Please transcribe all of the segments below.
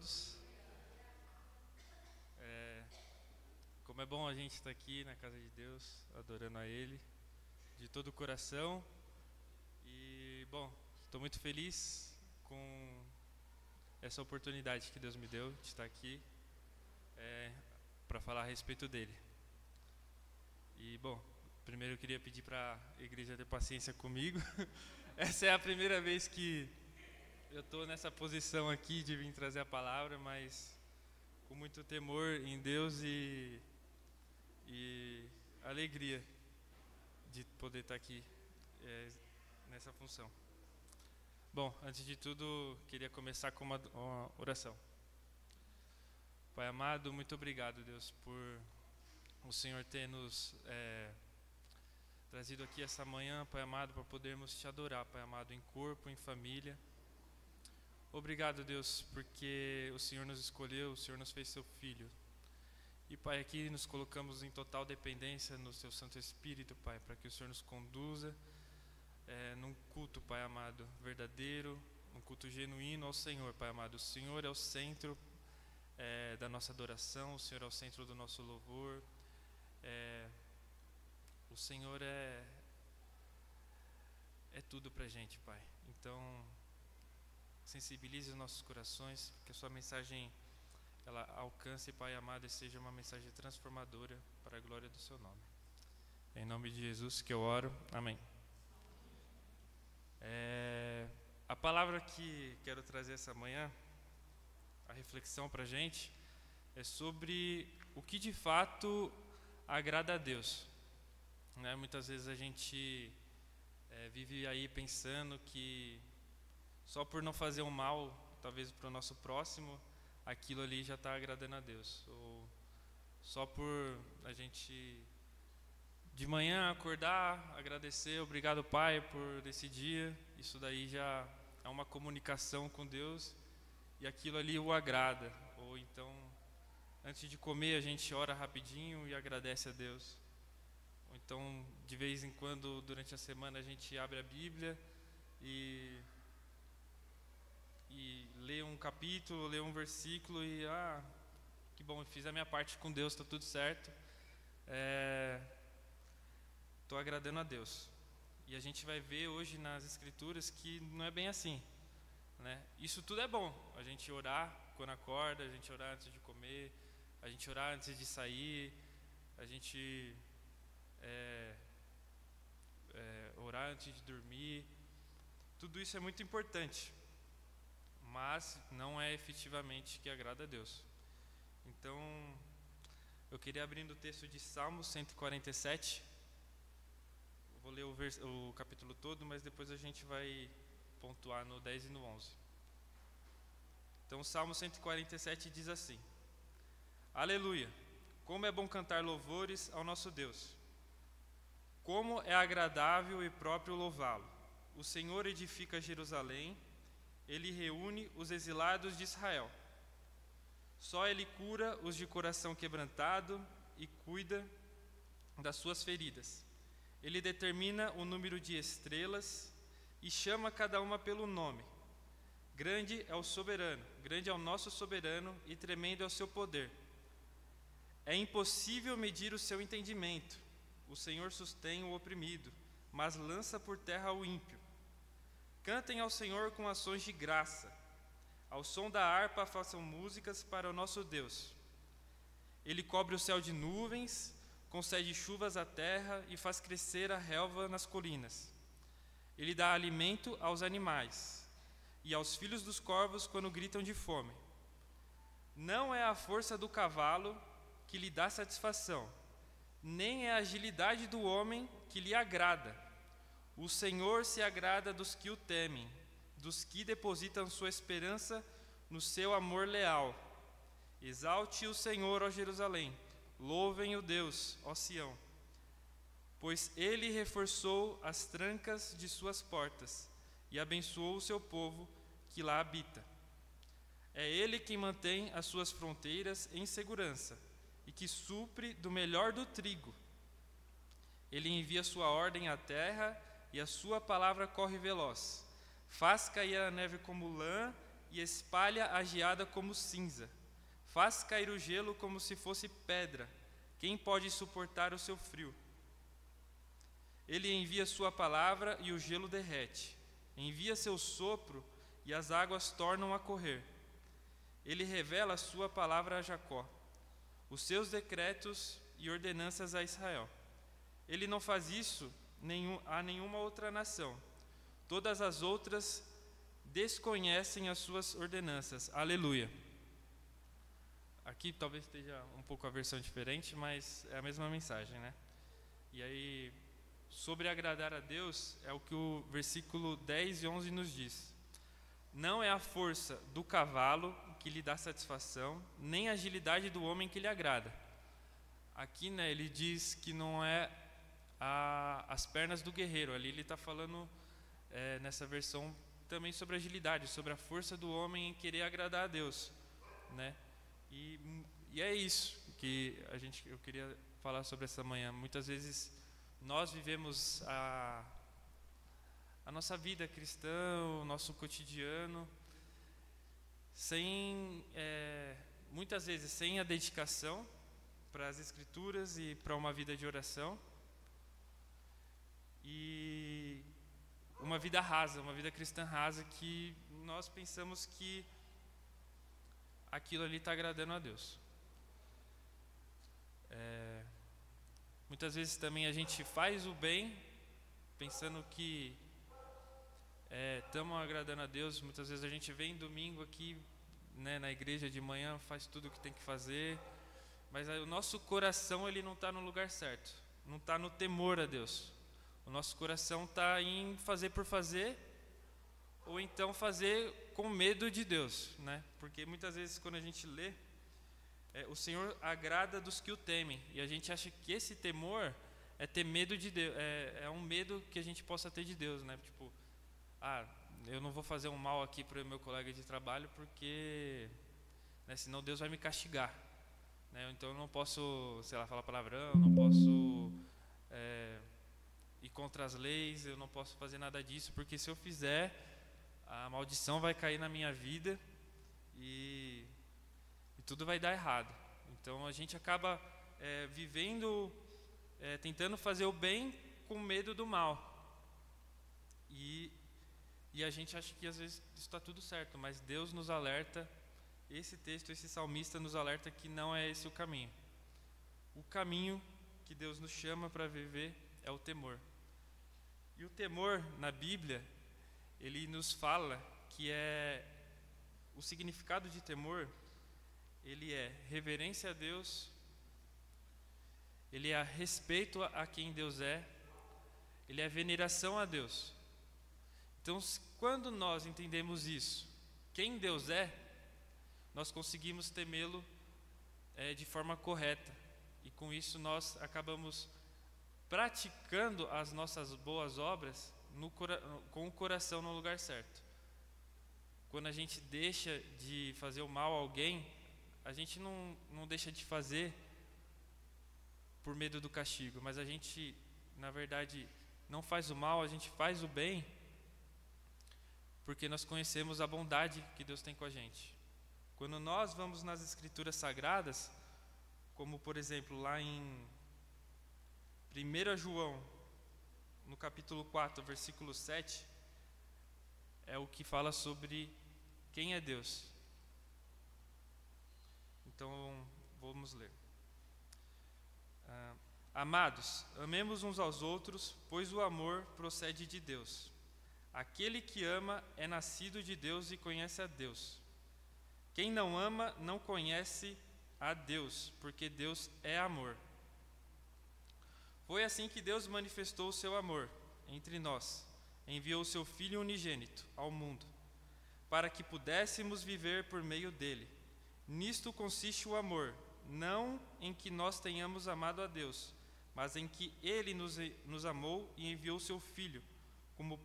todos. Como é bom a gente estar aqui na casa de Deus, adorando a Ele de todo o coração. E, bom, estou muito feliz com essa oportunidade que Deus me deu de estar aqui para falar a respeito dele. E, bom, primeiro eu queria pedir para a igreja ter paciência comigo. Essa é a primeira vez que eu estou nessa posição aqui de vir trazer a palavra, mas com muito temor em Deus e alegria de poder estar aqui nessa função. Bom, antes de tudo, queria começar com uma oração. Pai amado, muito obrigado, Deus, por o Senhor ter nos trazido aqui essa manhã, Pai amado, para podermos te adorar, Pai amado, em corpo, em família. Obrigado, Deus, porque o Senhor nos escolheu, o Senhor nos fez seu filho. E, Pai, aqui nos colocamos em total dependência no seu Santo Espírito, Pai, para que o Senhor nos conduza num culto, Pai amado, verdadeiro, um culto genuíno ao Senhor, Pai amado. O Senhor é o centro da nossa adoração, o Senhor é o centro do nosso louvor. O Senhor é tudo pra gente, Pai. Então, sensibilize os nossos corações, que a sua mensagem ela alcance, Pai amado, e seja uma mensagem transformadora para a glória do seu nome. Em nome de Jesus que eu oro. Amém. A palavra que quero trazer essa manhã, a reflexão para a gente, é sobre o que de fato agrada a Deus. Muitas vezes a gente vive aí pensando que só por não fazer um mal, talvez para o nosso próximo, aquilo ali já está agradando a Deus. Ou só por a gente de manhã acordar, agradecer, obrigado Pai por esse dia, isso daí já é uma comunicação com Deus e aquilo ali o agrada. Ou então, antes de comer, a gente ora rapidinho e agradece a Deus. Ou então, de vez em quando, durante a semana, a gente abre a Bíblia e lê um capítulo, lê um versículo e que bom, fiz a minha parte com Deus, está tudo certo. Estou agradando a Deus. E a gente vai ver hoje nas Escrituras que não é bem assim, né? Isso tudo é bom, a gente orar quando acorda, a gente orar antes de comer, a gente orar antes de sair, a gente orar antes de dormir. Tudo isso é muito importante, mas não é efetivamente que agrada a Deus. Então, eu queria abrir o texto de Salmo 147. Eu vou ler o capítulo todo, mas depois a gente vai pontuar no 10 e no 11. Então, o Salmo 147 diz assim: Aleluia! Como é bom cantar louvores ao nosso Deus! Como é agradável e próprio louvá-lo! O Senhor edifica Jerusalém, Ele reúne os exilados de Israel. Só Ele cura os de coração quebrantado e cuida das suas feridas. Ele determina o número de estrelas e chama cada uma pelo nome. Grande é o soberano, grande é o nosso soberano e tremendo é o seu poder. É impossível medir o seu entendimento. O Senhor sustém o oprimido, mas lança por terra o ímpio. Cantem ao Senhor com ações de graça. Ao som da harpa façam músicas para o nosso Deus. Ele cobre o céu de nuvens, concede chuvas à terra e faz crescer a relva nas colinas. Ele dá alimento aos animais e aos filhos dos corvos quando gritam de fome. Não é a força do cavalo que lhe dá satisfação, nem é a agilidade do homem que lhe agrada. O Senhor se agrada dos que o temem, dos que depositam sua esperança no seu amor leal. Exalte o Senhor, ó Jerusalém, louvem o Deus, ó Sião. Pois Ele reforçou as trancas de suas portas e abençoou o seu povo que lá habita. É Ele quem mantém as suas fronteiras em segurança e que supre do melhor do trigo. Ele envia sua ordem à terra e a sua palavra corre veloz. Faz cair a neve como lã e espalha a geada como cinza. Faz cair o gelo como se fosse pedra. Quem pode suportar o seu frio? Ele envia sua palavra e o gelo derrete. Envia seu sopro e as águas tornam a correr. Ele revela a sua palavra a Jacó, os seus decretos e ordenanças a Israel. Ele não faz isso a nenhuma outra nação. Todas as outras desconhecem as suas ordenanças. Aleluia. Aqui talvez esteja um pouco a versão diferente, mas é a mesma mensagem, né? E aí, sobre agradar a Deus, é o que o versículo 10 e 11 nos diz. Não é a força do cavalo que lhe dá satisfação, nem a agilidade do homem que lhe agrada. Aqui, né, ele diz que não é as pernas do guerreiro. Ali ele está falando, nessa versão, também sobre agilidade, sobre a força do homem em querer agradar a Deus, né? E é isso que eu queria falar sobre essa manhã. Muitas vezes nós vivemos a nossa vida cristã, o nosso cotidiano, muitas vezes sem a dedicação para as Escrituras e para uma vida de oração, e uma vida rasa, uma vida cristã rasa, que nós pensamos que aquilo ali está agradando a Deus. Muitas vezes também a gente faz o bem pensando que estamos agradando a Deus. Muitas vezes a gente vem domingo aqui, né, na igreja de manhã, faz tudo o que tem que fazer, mas o nosso coração ele não está no lugar certo, não está no temor a Deus. O nosso coração está em fazer por fazer, ou então fazer com medo de Deus, né? Porque muitas vezes quando a gente lê, o Senhor agrada dos que o temem, e a gente acha que esse temor é ter medo de Deus, é um medo que a gente possa ter de Deus, né? Tipo, eu não vou fazer um mal aqui para o meu colega de trabalho porque, né, senão Deus vai me castigar, né? Então eu não posso, sei lá, falar palavrão, não posso ir contra as leis, eu não posso fazer nada disso, porque se eu fizer, a maldição vai cair na minha vida e tudo vai dar errado. Então a gente acaba vivendo, tentando fazer o bem com medo do mal. E a gente acha que às vezes está tudo certo, mas Deus nos alerta, esse texto, esse salmista nos alerta que não é esse o caminho. O caminho que Deus nos chama para viver é o temor. E o temor na Bíblia, ele nos fala que o significado de temor, ele é reverência a Deus, ele é respeito a quem Deus é, ele é veneração a Deus. Então, quando nós entendemos isso, quem Deus é, nós conseguimos temê-lo de forma correta. E com isso nós acabamos praticando as nossas boas obras com o coração no lugar certo. Quando a gente deixa de fazer o mal a alguém, a gente não deixa de fazer por medo do castigo, mas a gente, na verdade, não faz o mal, a gente faz o bem porque nós conhecemos a bondade que Deus tem com a gente. Quando nós vamos nas Escrituras Sagradas, como por exemplo lá em 1 João, no capítulo 4, versículo 7, é o que fala sobre quem é Deus. Então, vamos ler. Amados, amemos uns aos outros, pois o amor procede de Deus. Aquele que ama é nascido de Deus e conhece a Deus. Quem não ama não conhece a Deus, porque Deus é amor. Foi assim que Deus manifestou o seu amor entre nós. Enviou o seu Filho unigênito ao mundo, para que pudéssemos viver por meio dele. Nisto consiste o amor, não em que nós tenhamos amado a Deus, mas em que ele nos amou e enviou o seu Filho, como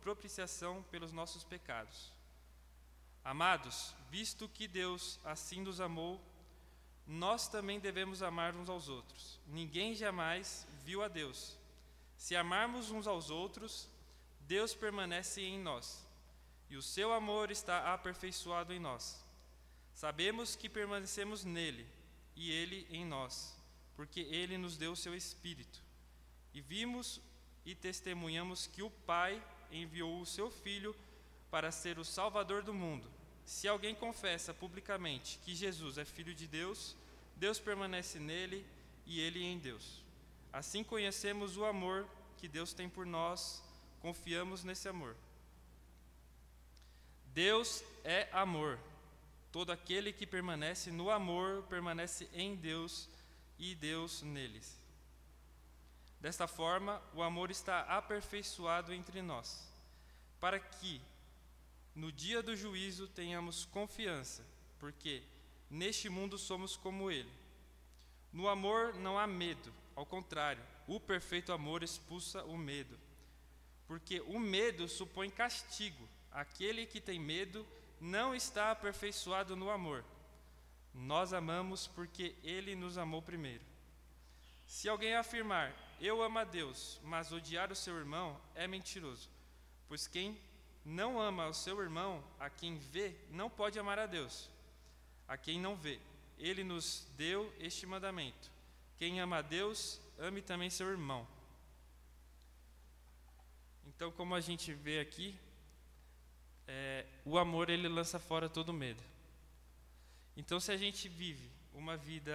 propiciação pelos nossos pecados. Amados, visto que Deus assim nos amou, nós também devemos amar uns aos outros. Ninguém jamais viu a Deus. Se amarmos uns aos outros, Deus permanece em nós, e o seu amor está aperfeiçoado em nós. Sabemos que permanecemos nele e ele em nós, porque ele nos deu o seu Espírito. E vimos e testemunhamos que o Pai enviou o seu Filho para ser o Salvador do mundo. Se alguém confessa publicamente que Jesus é Filho de Deus, Deus permanece nele e ele em Deus. Assim conhecemos o amor que Deus tem por nós, confiamos nesse amor. Deus é amor. Todo aquele que permanece no amor permanece em Deus e Deus neles. Desta forma, o amor está aperfeiçoado entre nós, para que no dia do juízo tenhamos confiança, porque neste mundo somos como ele. No amor não há medo, ao contrário, o perfeito amor expulsa o medo, porque o medo supõe castigo. Aquele que tem medo não está aperfeiçoado no amor. Nós amamos porque ele nos amou primeiro. Se alguém afirmar, eu amo a Deus, mas odiar o seu irmão, é mentiroso. Pois quem não ama o seu irmão, a quem vê, não pode amar a Deus, a quem não vê. Ele nos deu este mandamento: quem ama a Deus, ame também seu irmão. Então, como a gente vê aqui, o amor ele lança fora todo medo. Então, se a gente vive uma vida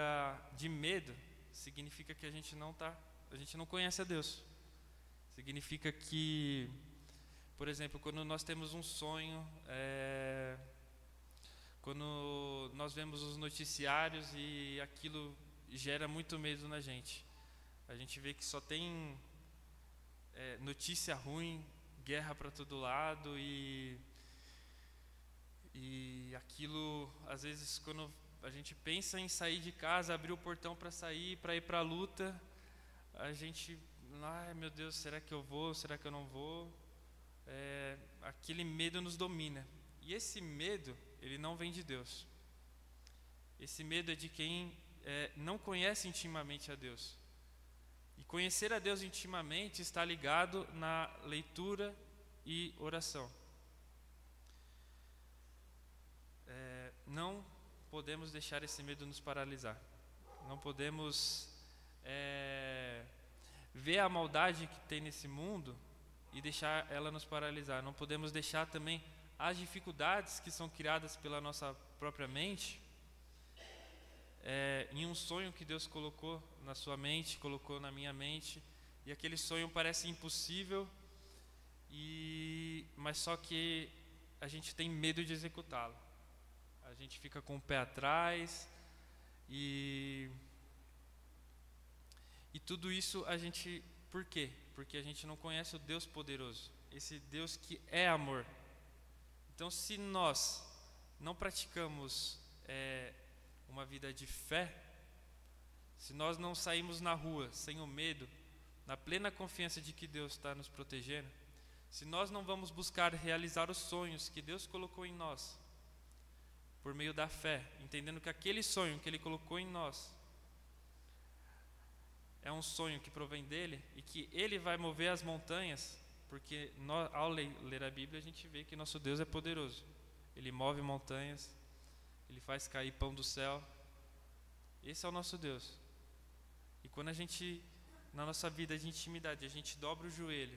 de medo, significa que a gente não conhece a Deus. Significa que, por exemplo, quando nós temos um sonho, quando nós vemos os noticiários e aquilo gera muito medo na gente. A gente vê que só tem notícia ruim, guerra para todo lado e aquilo, às vezes, quando a gente pensa em sair de casa, abrir o portão para sair, para ir para a luta, a gente, ai meu Deus, será que eu vou, será que eu não vou? Aquele medo nos domina. E esse medo, ele não vem de Deus. Esse medo é de quem não conhece intimamente a Deus. E conhecer a Deus intimamente está ligado na leitura e oração. Não podemos deixar esse medo nos paralisar. Não podemos ver a maldade que tem nesse mundo e deixar ela nos paralisar. Não podemos deixar também as dificuldades que são criadas pela nossa própria mente em um sonho que Deus colocou na sua mente, colocou na minha mente, e aquele sonho parece impossível, mas só que a gente tem medo de executá-lo. A gente fica com o pé atrás e tudo isso a gente... Por quê? Porque a gente não conhece o Deus poderoso, esse Deus que é amor. Então, se nós não praticamos uma vida de fé, se nós não saímos na rua sem o medo, na plena confiança de que Deus está nos protegendo, se nós não vamos buscar realizar os sonhos que Deus colocou em nós, por meio da fé, entendendo que aquele sonho que Ele colocou em nós é um sonho que provém dEle e que Ele vai mover as montanhas, porque nós, ao ler a Bíblia, a gente vê que nosso Deus é poderoso. Ele move montanhas, Ele faz cair pão do céu. Esse é o nosso Deus. E quando a gente, na nossa vida de intimidade, a gente dobra o joelho,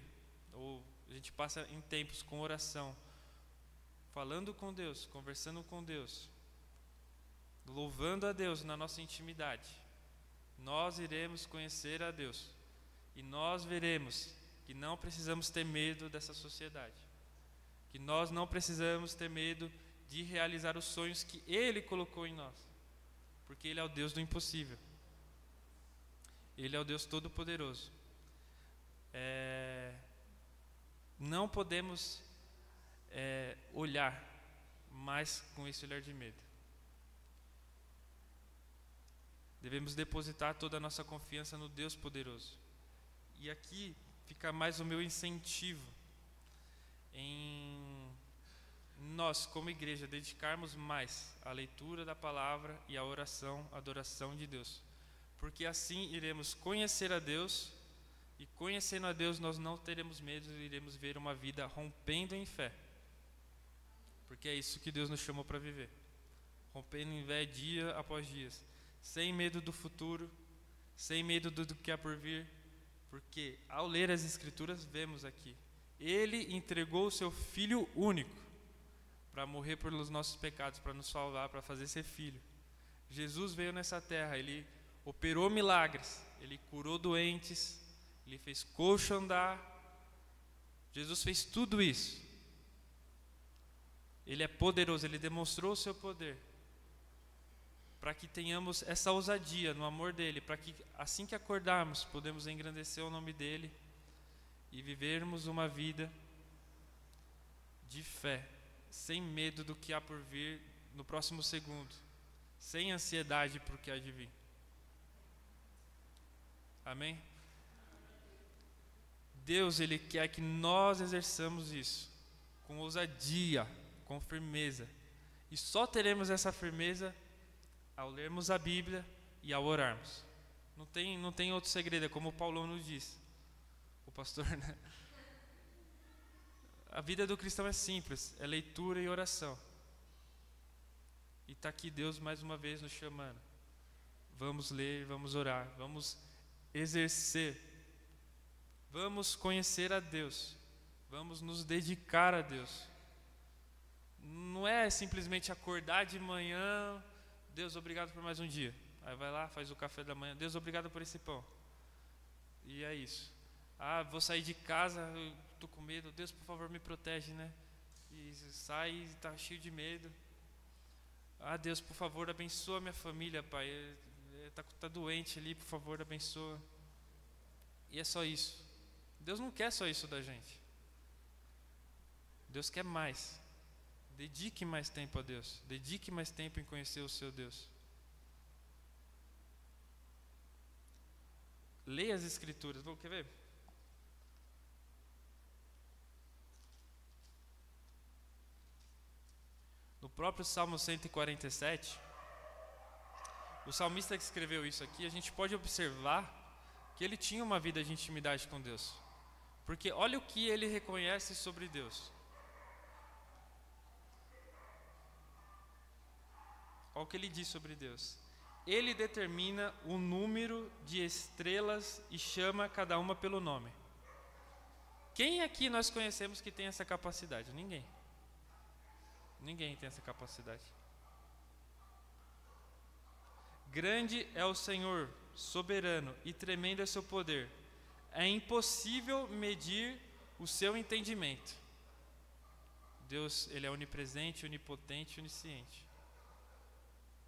ou a gente passa em tempos com oração, falando com Deus, conversando com Deus, louvando a Deus na nossa intimidade, nós iremos conhecer a Deus. E nós veremos que não precisamos ter medo dessa sociedade, que nós não precisamos ter medo de realizar os sonhos que Ele colocou em nós, porque Ele é o Deus do impossível. Ele é o Deus Todo-Poderoso. Não podemos olhar mais com esse olhar de medo. Devemos depositar toda a nossa confiança no Deus poderoso. E aqui fica mais o meu incentivo em nós, como igreja, dedicarmos mais à leitura da palavra e à oração, à adoração de Deus. Porque assim iremos conhecer a Deus, e conhecendo a Deus nós não teremos medo e iremos ver uma vida rompendo em fé. Porque é isso que Deus nos chamou para viver. Rompendo em fé dia após dia, sem medo do futuro, sem medo do que há por vir, porque ao ler as Escrituras vemos aqui, Ele entregou o seu Filho único para morrer pelos nossos pecados, para nos salvar, para fazer ser filho. Jesus veio nessa terra, Ele operou milagres, Ele curou doentes, Ele fez coxo andar. Jesus fez tudo isso. Ele é poderoso, Ele demonstrou o seu poder para que tenhamos essa ousadia no amor dEle, para que assim que acordarmos, podemos engrandecer o nome dEle e vivermos uma vida de fé, sem medo do que há por vir no próximo segundo, sem ansiedade por que há de vir. Amém? Deus, Ele quer que nós exerçamos isso com ousadia, com firmeza. E só teremos essa firmeza ao lermos a Bíblia e ao orarmos. Não tem outro segredo, é como o Paulão nos diz. O pastor, né? A vida do cristão é simples, é leitura e oração. E está aqui Deus mais uma vez nos chamando. Vamos ler, vamos orar, vamos exercer. Vamos conhecer a Deus. Vamos nos dedicar a Deus. Não é simplesmente acordar de manhã, Deus, obrigado por mais um dia. Aí vai lá, faz o café da manhã, Deus, obrigado por esse pão. E é isso. Vou sair de casa, estou com medo, Deus, por favor, me protege, né? E sai e está cheio de medo. Deus, por favor, abençoa minha família, Pai. Tá doente ali, por favor, abençoa. E é só isso. Deus não quer só isso da gente. Deus quer mais. Dedique mais tempo a Deus. Dedique mais tempo em conhecer o seu Deus. Leia as Escrituras. Quer ver? No próprio Salmo 147, o salmista que escreveu isso aqui, a gente pode observar que ele tinha uma vida de intimidade com Deus. Porque olha o que ele reconhece sobre Deus. Olha o que ele diz sobre Deus. Ele determina o número de estrelas e chama cada uma pelo nome. Quem aqui nós conhecemos que tem essa capacidade? Ninguém. Ninguém tem essa capacidade. Grande é o Senhor, soberano, e tremendo é seu poder. É impossível medir o seu entendimento. Deus, Ele é onipresente, onipotente, onisciente.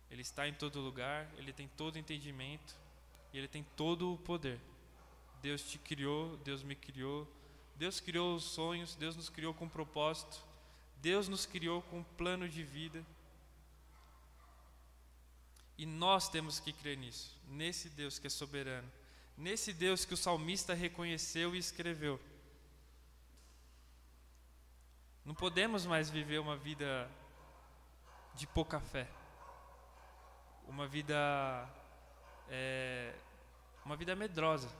Ele está em todo lugar, Ele tem todo entendimento e Ele tem todo o poder. Deus te criou, Deus me criou, Deus criou os sonhos, Deus nos criou com propósito, Deus nos criou com um plano de vida. E nós temos que crer nisso, nesse Deus que é soberano, nesse Deus que o salmista reconheceu e escreveu. Não podemos mais viver uma vida de pouca fé, uma vida medrosa.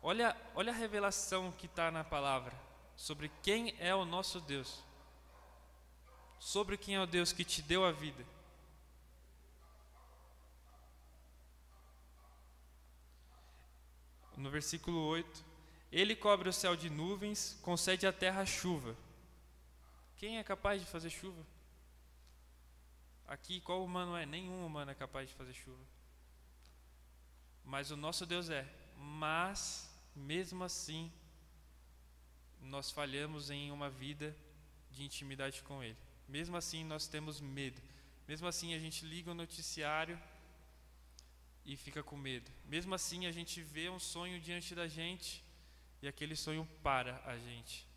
Olha a revelação que está na palavra sobre quem é o nosso Deus, sobre quem é o Deus que te deu a vida. No versículo 8, Ele cobre o céu de nuvens, concede à terra chuva. Quem é capaz de fazer chuva? Aqui, qual humano é? Nenhum humano é capaz de fazer chuva. Mas o nosso Deus é. Mas, mesmo assim, nós falhamos em uma vida de intimidade com Ele. Mesmo assim, nós temos medo. Mesmo assim, a gente liga o noticiário e fica com medo. Mesmo assim, a gente vê um sonho diante da gente e aquele sonho para a gente.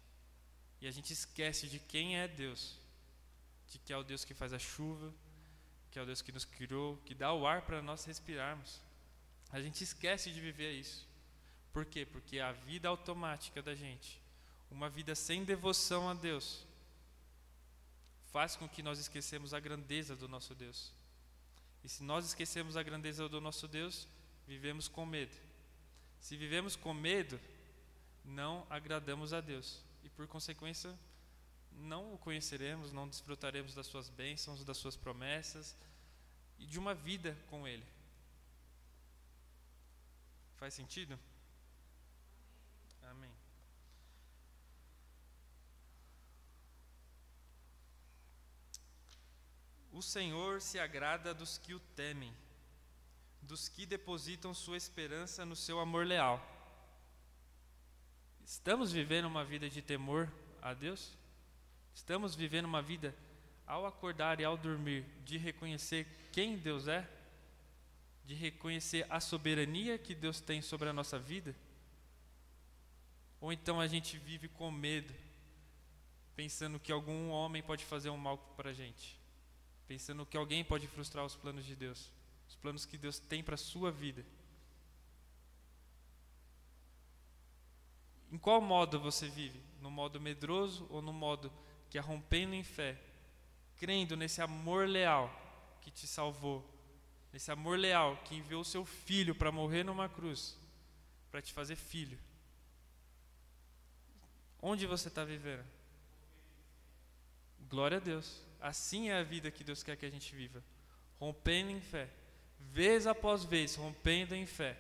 E a gente esquece de quem é Deus. De que é o Deus que faz a chuva, que é o Deus que nos criou, que dá o ar para nós respirarmos. A gente esquece de viver isso. Por quê? Porque a vida automática da gente, uma vida sem devoção a Deus, faz com que nós esquecemos a grandeza do nosso Deus. E se nós esquecemos a grandeza do nosso Deus, vivemos com medo. Se vivemos com medo, não agradamos a Deus. E por consequência, não o conheceremos, não desfrutaremos das suas bênçãos, das suas promessas e de uma vida com Ele. Faz sentido? Amém. O Senhor se agrada dos que o temem, dos que depositam sua esperança no seu amor leal. Estamos vivendo uma vida de temor a Deus? Estamos vivendo uma vida, ao acordar e ao dormir, de reconhecer quem Deus é? De reconhecer a soberania que Deus tem sobre a nossa vida? Ou então a gente vive com medo, pensando que algum homem pode fazer um mal para a gente, pensando que alguém pode frustrar os planos de Deus, os planos que Deus tem para a sua vida? Em qual modo você vive? No modo medroso ou no modo que é rompendo em fé, crendo nesse amor leal que te salvou, nesse amor leal que enviou o seu filho para morrer numa cruz, para te fazer filho? Onde você está vivendo? Glória a Deus. Assim é a vida que Deus quer que a gente viva, rompendo em fé, vez após vez, rompendo em fé.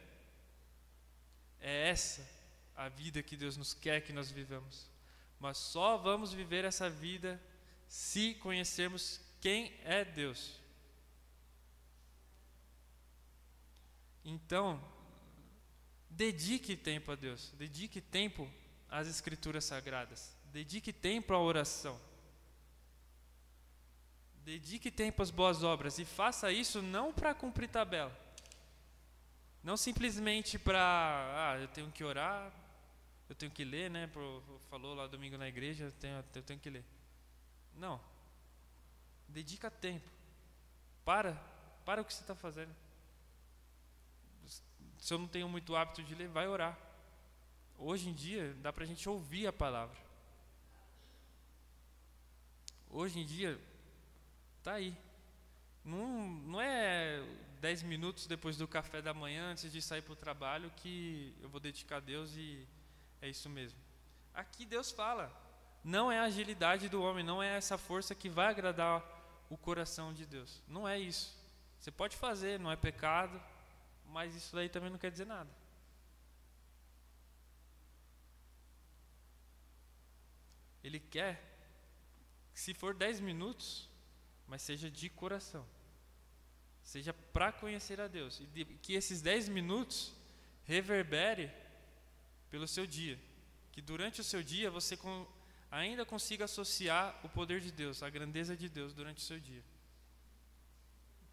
É essa a vida que Deus nos quer que nós vivamos. Mas só vamos viver essa vida se conhecermos quem é Deus. Então, dedique tempo a Deus, dedique tempo às Escrituras Sagradas, dedique tempo à oração, dedique tempo às boas obras, e faça isso não para cumprir tabela, não simplesmente para, eu tenho que orar, eu tenho que ler, né? Falou lá domingo na igreja, eu tenho que ler. Não. Dedica tempo. Para o que você está fazendo. Se eu não tenho muito hábito de ler, vai orar. Hoje em dia, dá para a gente ouvir a palavra. Hoje em dia, está aí. Não é 10 minutos depois do café da manhã, antes de sair para o trabalho, que eu vou dedicar a Deus e é isso mesmo. Aqui Deus fala, não é a agilidade do homem, não é essa força que vai agradar o coração de Deus. Não é isso. Você pode fazer, não é pecado, mas isso daí também não quer dizer nada. Ele quer que, se for 10 minutos, mas seja de coração, seja para conhecer a Deus, e que esses 10 minutos reverbere pelo seu dia, que durante o seu dia você ainda consiga associar o poder de Deus, a grandeza de Deus durante o seu dia,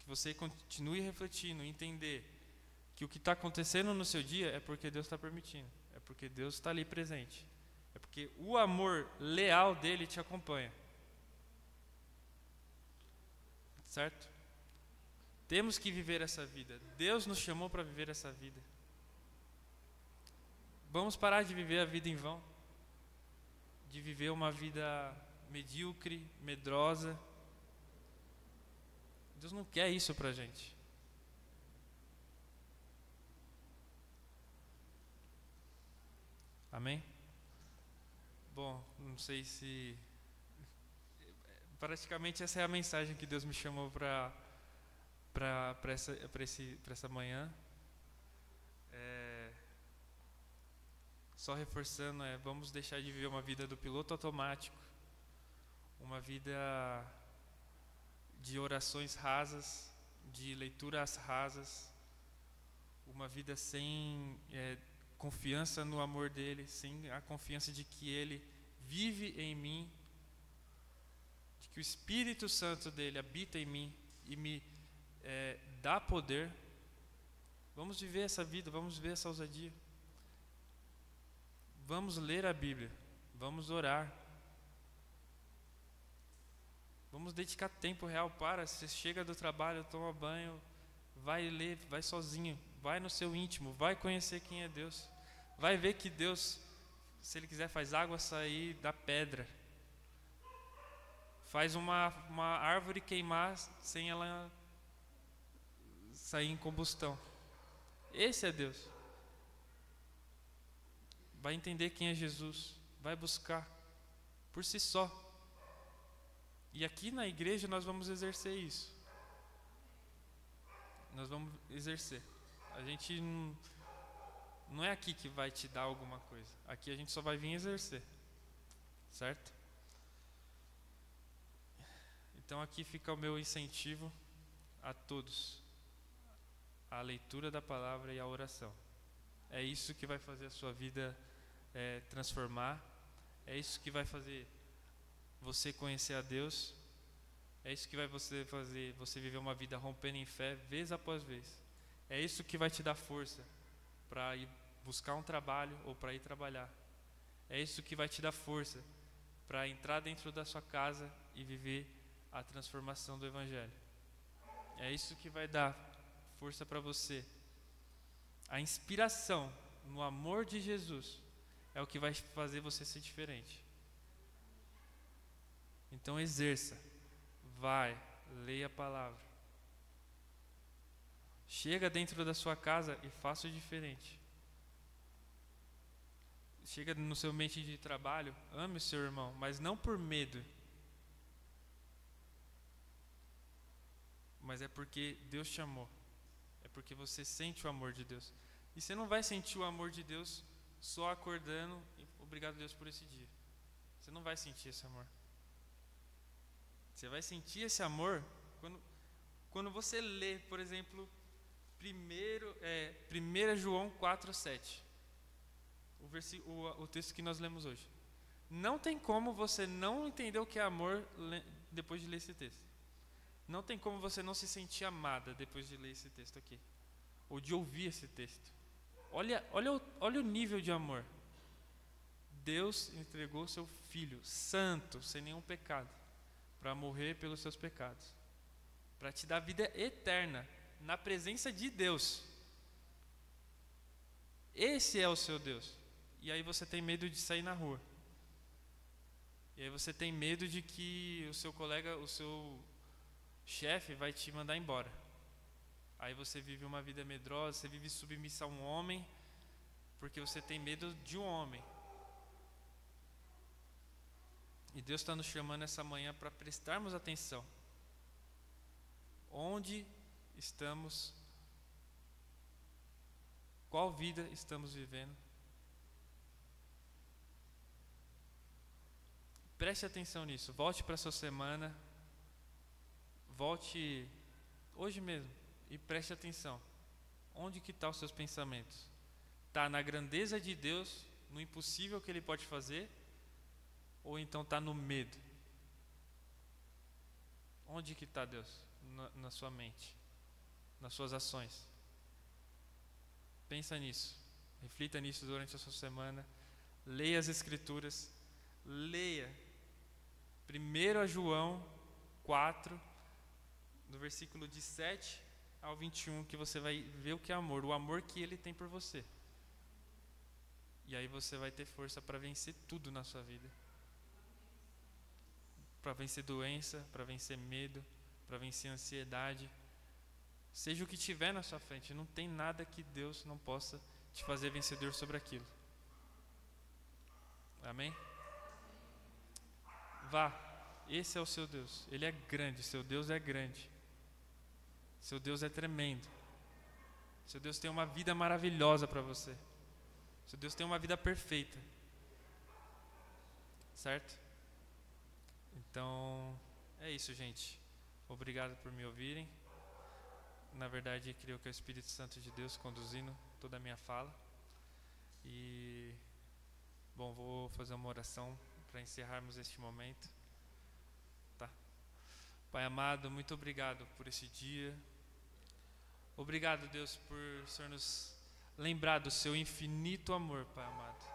que você continue refletindo, entender que o que está acontecendo no seu dia é porque Deus está permitindo, é porque Deus está ali presente, é porque o amor leal dele te acompanha, certo? Temos que viver essa vida, Deus nos chamou para viver essa vida. Vamos parar de viver a vida em vão, de viver uma vida medíocre, medrosa. Deus não quer isso pra gente. Amém? Bom, não sei se... Praticamente essa é a mensagem que Deus me chamou para essa manhã. Só reforçando, vamos deixar de viver uma vida do piloto automático, uma vida de orações rasas, de leituras rasas, uma vida sem confiança no amor dele, sem a confiança de que ele vive em mim, de que o Espírito Santo dele habita em mim e me dá poder. Vamos viver essa vida, vamos viver essa ousadia. Vamos ler a Bíblia, vamos orar, vamos dedicar tempo real para. Você chega do trabalho, toma banho, vai ler, vai sozinho, vai no seu íntimo, vai conhecer quem é Deus, vai ver que Deus, se Ele quiser, faz água sair da pedra, faz uma árvore queimar sem ela sair em combustão. Esse é Deus. Vai entender quem é Jesus, vai buscar por si só. E aqui na igreja nós vamos exercer isso. Nós vamos exercer. A gente não é aqui que vai te dar alguma coisa. Aqui a gente só vai vir exercer. Certo? Então aqui fica o meu incentivo a todos. A leitura da palavra e a oração. É isso que vai fazer a sua vida transformar. É isso que vai fazer você conhecer a Deus. É isso que vai fazer você viver uma vida rompendo em fé, vez após vez. É isso que vai te dar força para ir buscar um trabalho ou para ir trabalhar. É isso que vai te dar força para entrar dentro da sua casa e viver a transformação do Evangelho. É isso que vai dar força para você. A inspiração no amor de Jesus é o que vai fazer você ser diferente. Então exerça, vai, leia a palavra. Chega dentro da sua casa e faça o diferente. Chega no seu ambiente de trabalho, ame o seu irmão, mas não por medo. Mas é porque Deus te amou. É porque você sente o amor de Deus. E você não vai sentir o amor de Deus só acordando e obrigado Deus por esse dia. Você não vai sentir esse amor. Você vai sentir esse amor quando você lê, por exemplo, 1 João 4,7. O texto que nós lemos hoje. Não tem como você não entender o que é amor depois de ler esse texto. Não tem como você não se sentir amada depois de ler esse texto aqui. Ou de ouvir esse texto. Olha o nível de amor. Deus entregou seu Filho santo, sem nenhum pecado, para morrer pelos seus pecados, para te dar vida eterna na presença de Deus. Esse é o seu Deus. E aí você tem medo de sair na rua. E aí você tem medo de que o seu colega, o seu chefe vai te mandar embora. Aí você vive uma vida medrosa, você vive submissa a um homem, porque você tem medo de um homem. E Deus está nos chamando essa manhã para prestarmos atenção. Onde estamos? Qual vida estamos vivendo? Preste atenção nisso. Volte para a sua semana. Volte hoje mesmo e preste atenção. Onde que estão os seus pensamentos? Está na grandeza de Deus, no impossível que Ele pode fazer? Ou então está no medo? Onde que está Deus? Na sua mente, nas suas ações. Pensa nisso. Reflita nisso durante a sua semana. Leia as Escrituras. Leia 1 João 4, do versículo de 7 ao 21, que você vai ver o que é amor, o amor que Ele tem por você. E aí você vai ter força para vencer tudo na sua vida. Para vencer doença, para vencer medo, para vencer ansiedade. Seja o que tiver na sua frente, não tem nada que Deus não possa te fazer vencedor sobre aquilo. Amém? Vá, esse é o seu Deus. Ele é grande, seu Deus é grande. Seu Deus é tremendo. Seu Deus tem uma vida maravilhosa para você. Seu Deus tem uma vida perfeita. Certo? Então, é isso, gente. Obrigado por me ouvirem. Na verdade, creio que é o Espírito Santo de Deus conduzindo toda a minha fala. E, bom, vou fazer uma oração para encerrarmos este momento. Tá. Pai amado, muito obrigado por esse dia. Obrigado, Deus, por o Senhor nos lembrar do seu infinito amor, Pai amado.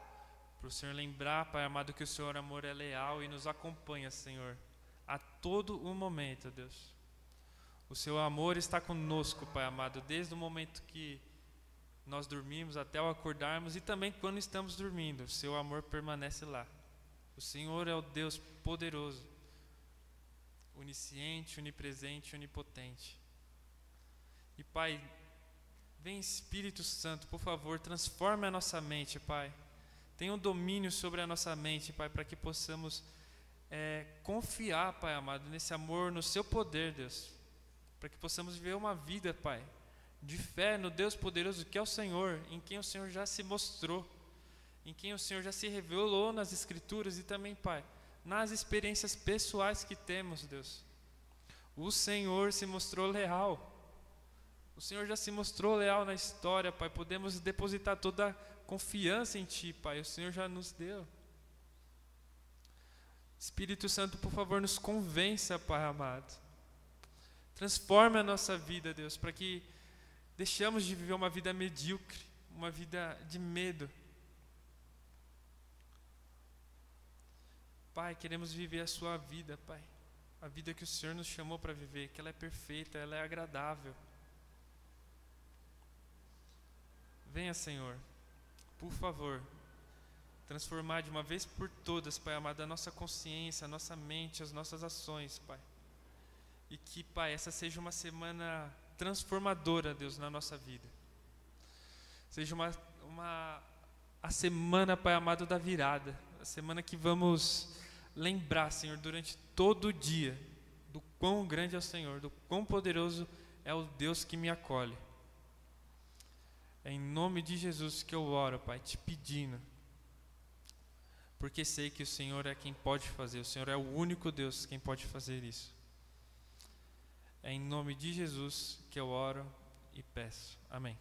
Por o Senhor lembrar, Pai amado, que o Senhor amor é leal e nos acompanha, Senhor, a todo o momento, Deus. O seu amor está conosco, Pai amado, desde o momento que nós dormimos até ao acordarmos e também quando estamos dormindo. O seu amor permanece lá. O Senhor é o Deus poderoso, onisciente, onipresente, onipotente. E Pai, vem Espírito Santo, por favor, transforme a nossa mente, Pai. Tenha um domínio sobre a nossa mente, Pai, para que possamos confiar, Pai amado, nesse amor, no seu poder, Deus, para que possamos viver uma vida, Pai, de fé no Deus poderoso que é o Senhor, em quem o Senhor já se mostrou, em quem o Senhor já se revelou nas Escrituras e também, Pai, nas experiências pessoais que temos, Deus. O Senhor se mostrou leal. O Senhor já se mostrou leal na história, Pai. Podemos depositar toda a confiança em Ti, Pai. O Senhor já nos deu. Espírito Santo, por favor, nos convença, Pai amado. Transforme a nossa vida, Deus, para que deixamos de viver uma vida medíocre, uma vida de medo. Pai, queremos viver a Sua vida, Pai. A vida que o Senhor nos chamou para viver, que ela é perfeita, ela é agradável. Venha, Senhor, por favor, transformar de uma vez por todas, Pai amado, a nossa consciência, a nossa mente, as nossas ações, Pai. E que, Pai, essa seja uma semana transformadora, Deus, na nossa vida. Seja a semana, Pai amado, da virada. A semana que vamos lembrar, Senhor, durante todo o dia, do quão grande é o Senhor, do quão poderoso é o Deus que me acolhe. É em nome de Jesus que eu oro, Pai, te pedindo, porque sei que o Senhor é quem pode fazer, o Senhor é o único Deus quem pode fazer isso. É em nome de Jesus que eu oro e peço. Amém.